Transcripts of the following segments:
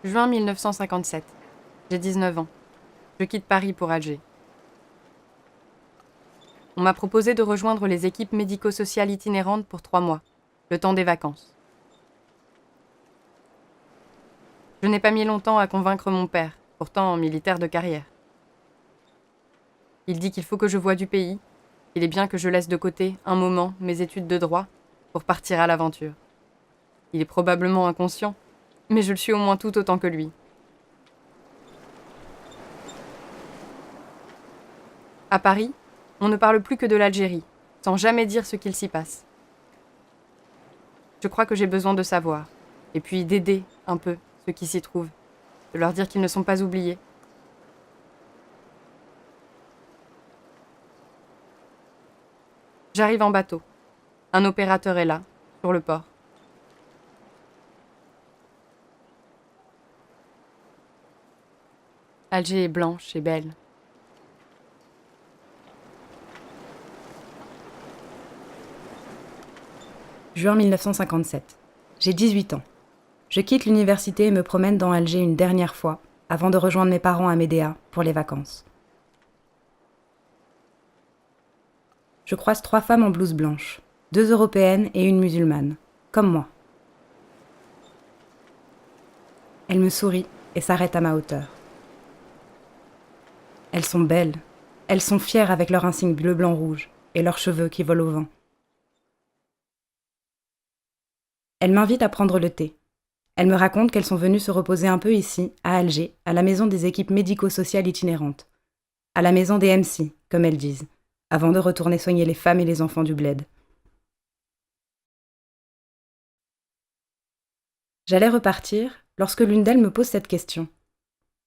Juin 1957. J'ai 19 ans. Je quitte Paris pour Alger. On m'a proposé de rejoindre les équipes médico-sociales itinérantes pour 3 mois, le temps des vacances. Je n'ai pas mis longtemps à convaincre mon père, pourtant militaire de carrière. Il dit qu'il faut que je voie du pays, qu'il est bien que je laisse de côté, un moment, mes études de droit, pour partir à l'aventure. Il est probablement inconscient, mais je le suis au moins tout autant que lui. À Paris, on ne parle plus que de l'Algérie, sans jamais dire ce qu'il s'y passe. Je crois que j'ai besoin de savoir, et puis d'aider un peu ceux qui s'y trouvent, de leur dire qu'ils ne sont pas oubliés. J'arrive en bateau. Un opérateur est là, sur le port. Alger est blanche et belle. Juin 1957. J'ai 18 ans. Je quitte l'université et me promène dans Alger une dernière fois, avant de rejoindre mes parents à Médéa pour les vacances. Je croise 3 femmes en blouse blanche, 2 européennes et une musulmane, comme moi. Elles me sourient et s'arrêtent à ma hauteur. Elles sont belles, elles sont fières avec leur insigne bleu-blanc-rouge et leurs cheveux qui volent au vent. Elles m'invitent à prendre le thé. Elles me racontent qu'elles sont venues se reposer un peu ici, à Alger, à la maison des équipes médico-sociales itinérantes. À la maison des MC, comme elles disent, avant de retourner soigner les femmes et les enfants du bled. J'allais repartir lorsque l'une d'elles me pose cette question.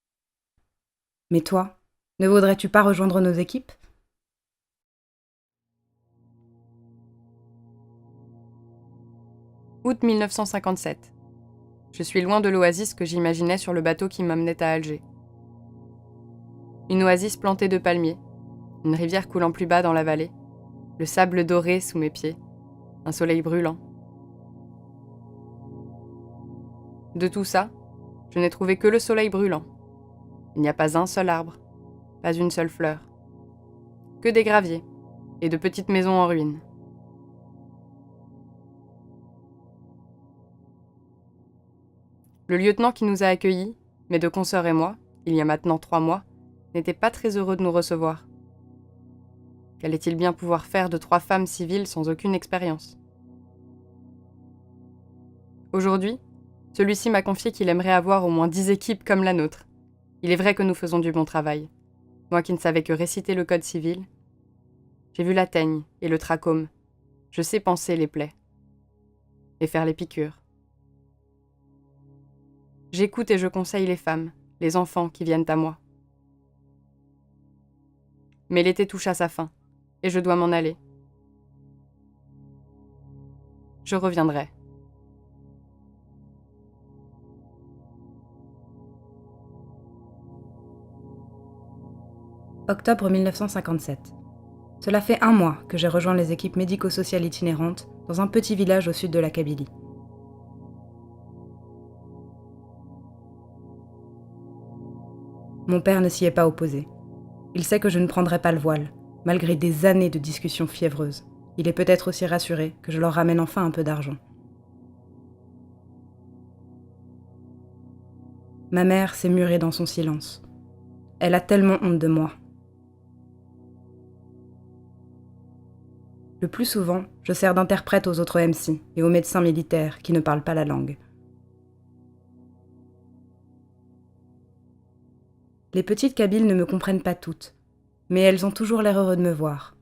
« Mais toi, ne voudrais-tu pas rejoindre nos équipes ?» Août 1957. Je suis loin de l'oasis que j'imaginais sur le bateau qui m'amenait à Alger. Une oasis plantée de palmiers, une rivière coulant plus bas dans la vallée, le sable doré sous mes pieds, un soleil brûlant. De tout ça, je n'ai trouvé que le soleil brûlant. Il n'y a pas un seul arbre, pas une seule fleur. Que des graviers et de petites maisons en ruine. Le lieutenant qui nous a accueillis, mes 2 consoeurs et moi, il y a maintenant 3 mois, n'était pas très heureux de nous recevoir. Qu'allait-il bien pouvoir faire de 3 femmes civiles sans aucune expérience ? Aujourd'hui, celui-ci m'a confié qu'il aimerait avoir au moins 10 équipes comme la nôtre. Il est vrai que nous faisons du bon travail. Moi qui ne savais que réciter le code civil. J'ai vu la teigne et le trachome. Je sais panser les plaies. Et faire les piqûres. J'écoute et je conseille les femmes, les enfants qui viennent à moi. Mais l'été touche à sa fin, et je dois m'en aller. Je reviendrai. Octobre 1957. Cela fait 1 mois que j'ai rejoint les équipes médico-sociales itinérantes dans un petit village au sud de la Kabylie. Mon père ne s'y est pas opposé. Il sait que je ne prendrai pas le voile, malgré des années de discussions fiévreuses. Il est peut-être aussi rassuré que je leur ramène enfin un peu d'argent. Ma mère s'est murée dans son silence. Elle a tellement honte de moi. Le plus souvent, je sers d'interprète aux autres MC et aux médecins militaires qui ne parlent pas la langue. Les petites Kabyles ne me comprennent pas toutes, mais elles ont toujours l'air heureux de me voir.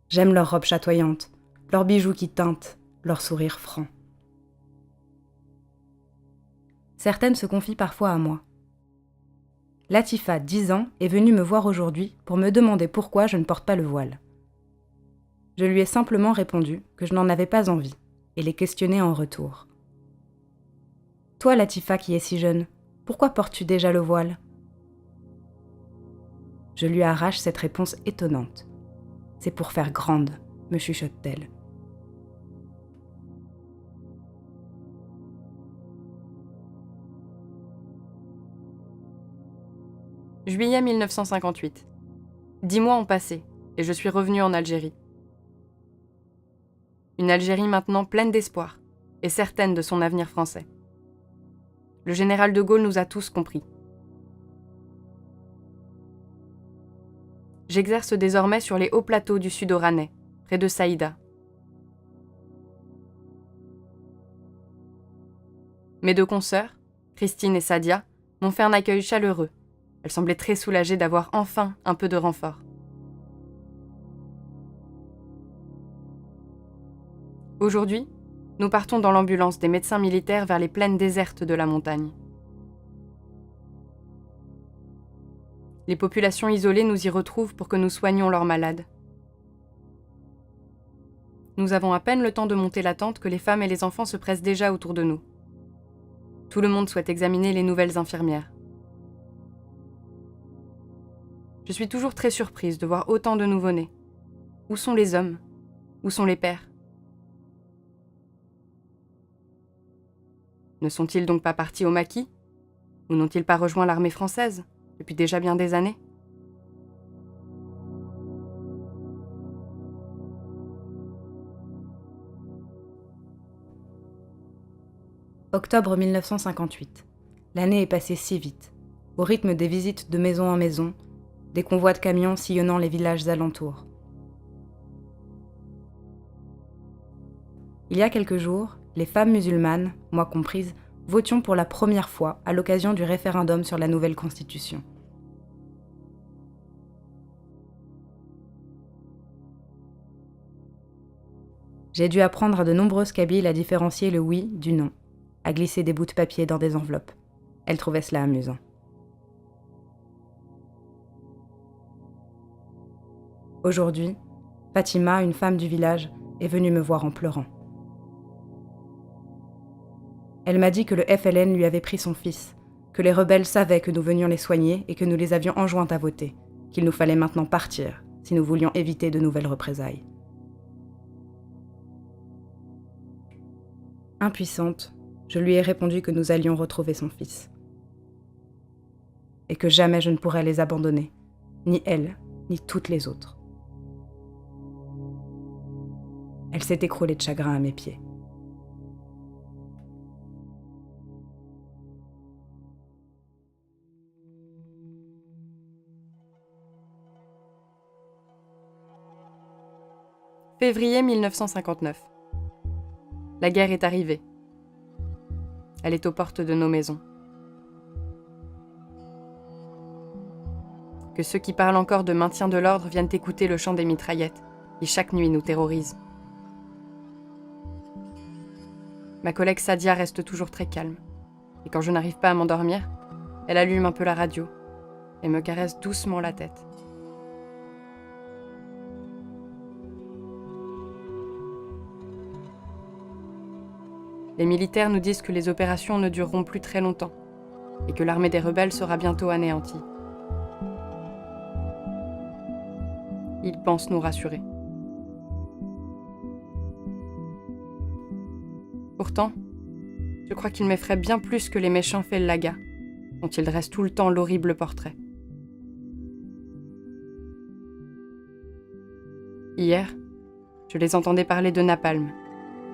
J'aime leurs robes chatoyantes, leurs bijoux qui tintent, leurs sourires francs. Certaines se confient parfois à moi. Latifa, 10 ans, est venue me voir aujourd'hui pour me demander pourquoi je ne porte pas le voile. Je lui ai simplement répondu que je n'en avais pas envie et l'ai questionnée en retour. « Toi, Latifa, qui es si jeune, pourquoi portes-tu déjà le voile ?» Je lui arrache cette réponse étonnante. « C'est pour faire grande », me chuchote-t-elle. Juillet 1958. 10 mois ont passé et je suis revenue en Algérie. Une Algérie maintenant pleine d'espoir et certaine de son avenir français. Le général de Gaulle nous a tous compris. J'exerce désormais sur les hauts plateaux du sud-Oranais, près de Saïda. Mes deux consoeurs, Christine et Sadia, m'ont fait un accueil chaleureux. Elles semblaient très soulagées d'avoir enfin un peu de renfort. Aujourd'hui, nous partons dans l'ambulance des médecins militaires vers les plaines désertes de la montagne. Les populations isolées nous y retrouvent pour que nous soignions leurs malades. Nous avons à peine le temps de monter la tente que les femmes et les enfants se pressent déjà autour de nous. Tout le monde souhaite examiner les nouvelles infirmières. Je suis toujours très surprise de voir autant de nouveau-nés. Où sont les hommes? Où sont les pères? Ne sont-ils donc pas partis au maquis? Ou n'ont-ils pas rejoint l'armée française, depuis déjà bien des années? Octobre 1958. L'année est passée si vite, au rythme des visites de maison en maison, des convois de camions sillonnant les villages alentours. Il y a quelques jours, les femmes musulmanes, moi comprise, votions pour la première fois à l'occasion du référendum sur la nouvelle constitution. J'ai dû apprendre à de nombreuses Kabyles à différencier le oui du non, à glisser des bouts de papier dans des enveloppes. Elles trouvaient cela amusant. Aujourd'hui, Fatima, une femme du village, est venue me voir en pleurant. Elle m'a dit que le FLN lui avait pris son fils, que les rebelles savaient que nous venions les soigner et que nous les avions enjoints à voter, qu'il nous fallait maintenant partir si nous voulions éviter de nouvelles représailles. Impuissante, je lui ai répondu que nous allions retrouver son fils. Et que jamais je ne pourrais les abandonner, ni elle, ni toutes les autres. Elle s'est écroulée de chagrin à mes pieds. Février 1959. La guerre est arrivée. Elle est aux portes de nos maisons. Que ceux qui parlent encore de maintien de l'ordre viennent écouter le chant des mitraillettes, qui chaque nuit nous terrorise. Ma collègue Sadia reste toujours très calme, et quand je n'arrive pas à m'endormir, elle allume un peu la radio et me caresse doucement la tête. Les militaires nous disent que les opérations ne dureront plus très longtemps et que l'armée des rebelles sera bientôt anéantie. Ils pensent nous rassurer. Pourtant, je crois qu'ils m'effraient bien plus que les méchants Fellaga, dont ils dressent tout le temps l'horrible portrait. Hier, je les entendais parler de napalm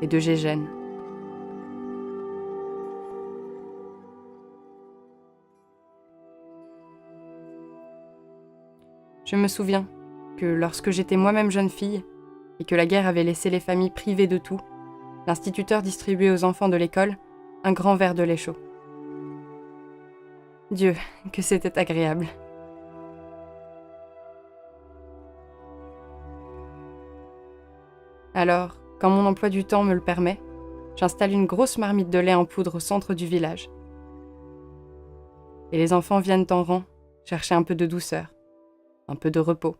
et de Gégène. Je me souviens que lorsque j'étais moi-même jeune fille et que la guerre avait laissé les familles privées de tout, l'instituteur distribuait aux enfants de l'école un grand verre de lait chaud. Dieu, que c'était agréable. Alors, quand mon emploi du temps me le permet, j'installe une grosse marmite de lait en poudre au centre du village. Et les enfants viennent en rang chercher un peu de douceur, un peu de repos.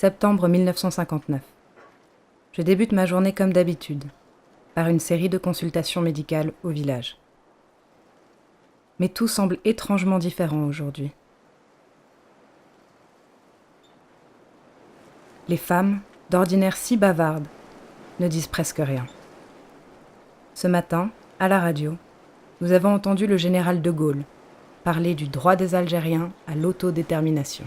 Septembre 1959. Je débute ma journée comme d'habitude, par une série de consultations médicales au village. Mais tout semble étrangement différent aujourd'hui. Les femmes, d'ordinaire si bavardes, ne disent presque rien. Ce matin, à la radio, nous avons entendu le général de Gaulle parler du droit des Algériens à l'autodétermination.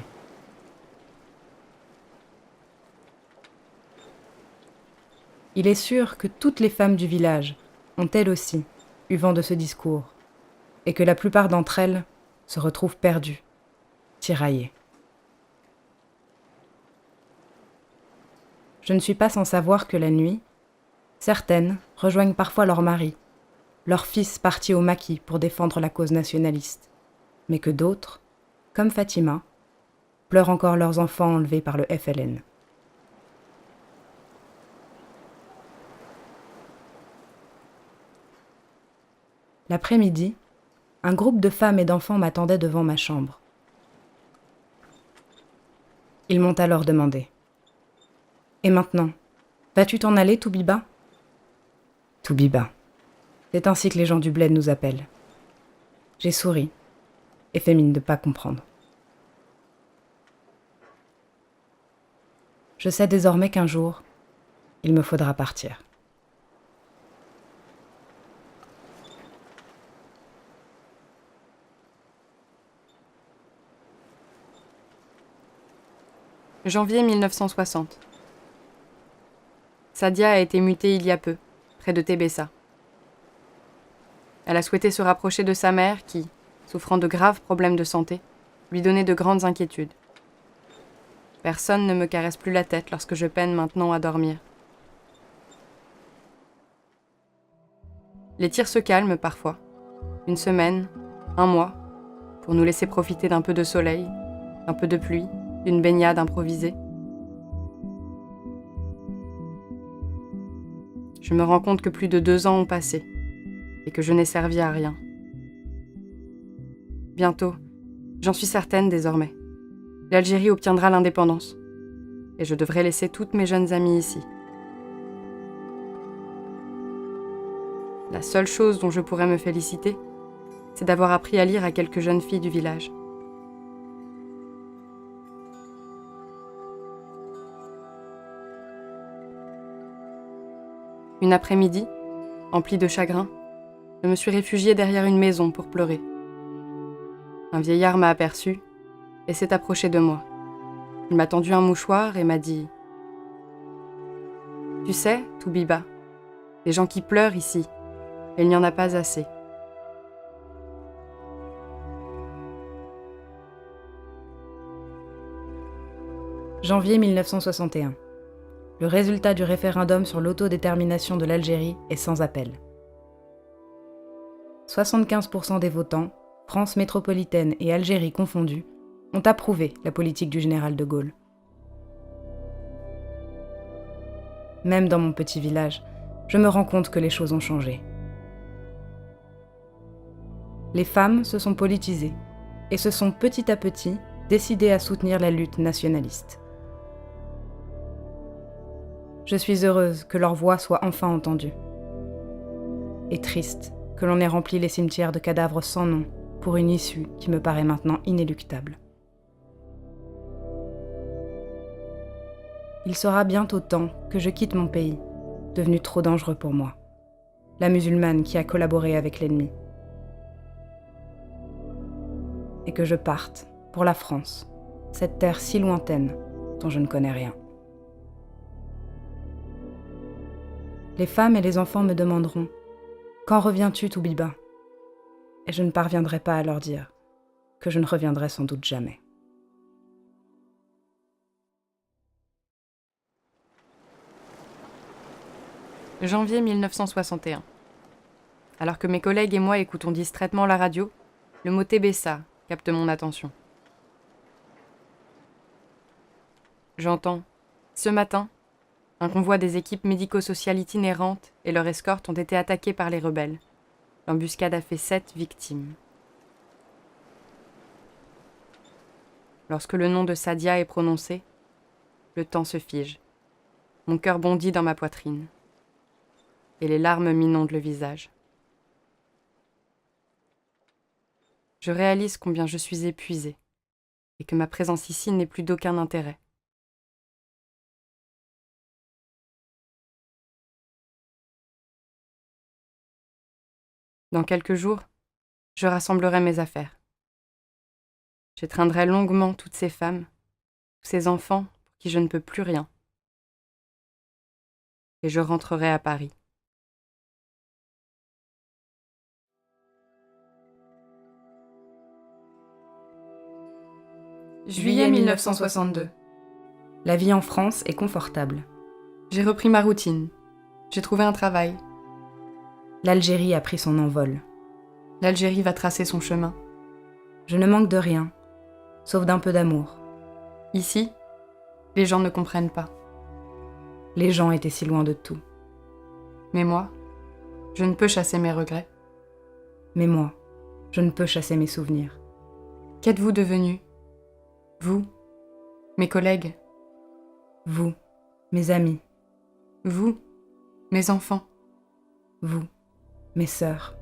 Il est sûr que toutes les femmes du village ont elles aussi eu vent de ce discours, et que la plupart d'entre elles se retrouvent perdues, tiraillées. Je ne suis pas sans savoir que la nuit, certaines rejoignent parfois leur mari, leur fils parti au maquis pour défendre la cause nationaliste, mais que d'autres, comme Fatima, pleurent encore leurs enfants enlevés par le FLN. L'après-midi, un groupe de femmes et d'enfants m'attendait devant ma chambre. Ils m'ont alors demandé : « Et maintenant, vas-tu t'en aller, Toubiba ?» Toubiba. C'est ainsi que les gens du bled nous appellent. J'ai souri et fait mine de ne pas comprendre. Je sais désormais qu'un jour, il me faudra partir. Janvier 1960. Sadia a été mutée il y a peu, près de Tébessa. Elle a souhaité se rapprocher de sa mère qui, souffrant de graves problèmes de santé, lui donnait de grandes inquiétudes. Personne ne me caresse plus la tête lorsque je peine maintenant à dormir. Les tirs se calment parfois, une semaine, un mois, pour nous laisser profiter d'un peu de soleil, d'un peu de pluie, d'une baignade improvisée. Je me rends compte que plus de 2 ans ont passé et que je n'ai servi à rien. Bientôt, j'en suis certaine désormais, l'Algérie obtiendra l'indépendance et je devrais laisser toutes mes jeunes amies ici. La seule chose dont je pourrais me féliciter, c'est d'avoir appris à lire à quelques jeunes filles du village. Une après-midi, emplie de chagrin, je me suis réfugiée derrière une maison pour pleurer. Un vieillard m'a aperçue et s'est approché de moi. Il m'a tendu un mouchoir et m'a dit : « Tu sais, Toubiba, les gens qui pleurent ici, il n'y en a pas assez. » Janvier 1961. Le résultat du référendum sur l'autodétermination de l'Algérie est sans appel. 75% des votants, France métropolitaine et Algérie confondues, ont approuvé la politique du général de Gaulle. Même dans mon petit village, je me rends compte que les choses ont changé. Les femmes se sont politisées et se sont petit à petit décidées à soutenir la lutte nationaliste. Je suis heureuse que leur voix soit enfin entendue. Et triste que l'on ait rempli les cimetières de cadavres sans nom pour une issue qui me paraît maintenant inéluctable. Il sera bientôt temps que je quitte mon pays, devenu trop dangereux pour moi, la musulmane qui a collaboré avec l'ennemi. Et que je parte pour la France, cette terre si lointaine dont je ne connais rien. Les femmes et les enfants me demanderont : « Quand reviens-tu, Toubiba ?» Et je ne parviendrai pas à leur dire que je ne reviendrai sans doute jamais. Janvier 1961. Alors que mes collègues et moi écoutons distraitement la radio, le mot Tébessa capte mon attention. J'entends : « Ce matin, un convoi des équipes médico-sociales itinérantes et leur escorte ont été attaqués par les rebelles. L'embuscade a fait 7 victimes. » Lorsque le nom de Sadia est prononcé, le temps se fige. Mon cœur bondit dans ma poitrine. Et les larmes m'inondent le visage. Je réalise combien je suis épuisée et que ma présence ici n'est plus d'aucun intérêt. Dans quelques jours, je rassemblerai mes affaires. J'étreindrai longuement toutes ces femmes, tous ces enfants pour qui je ne peux plus rien. Et je rentrerai à Paris. Juillet 1962. La vie en France est confortable. J'ai repris ma routine. J'ai trouvé un travail. L'Algérie a pris son envol. L'Algérie va tracer son chemin. Je ne manque de rien, sauf d'un peu d'amour. Ici, les gens ne comprennent pas. Les gens étaient si loin de tout. Mais moi, je ne peux chasser mes regrets. Mais moi, je ne peux chasser mes souvenirs. Qu'êtes-vous devenus? Vous, mes collègues, Vous, mes amis, vous, mes enfants. vous, mes sœurs.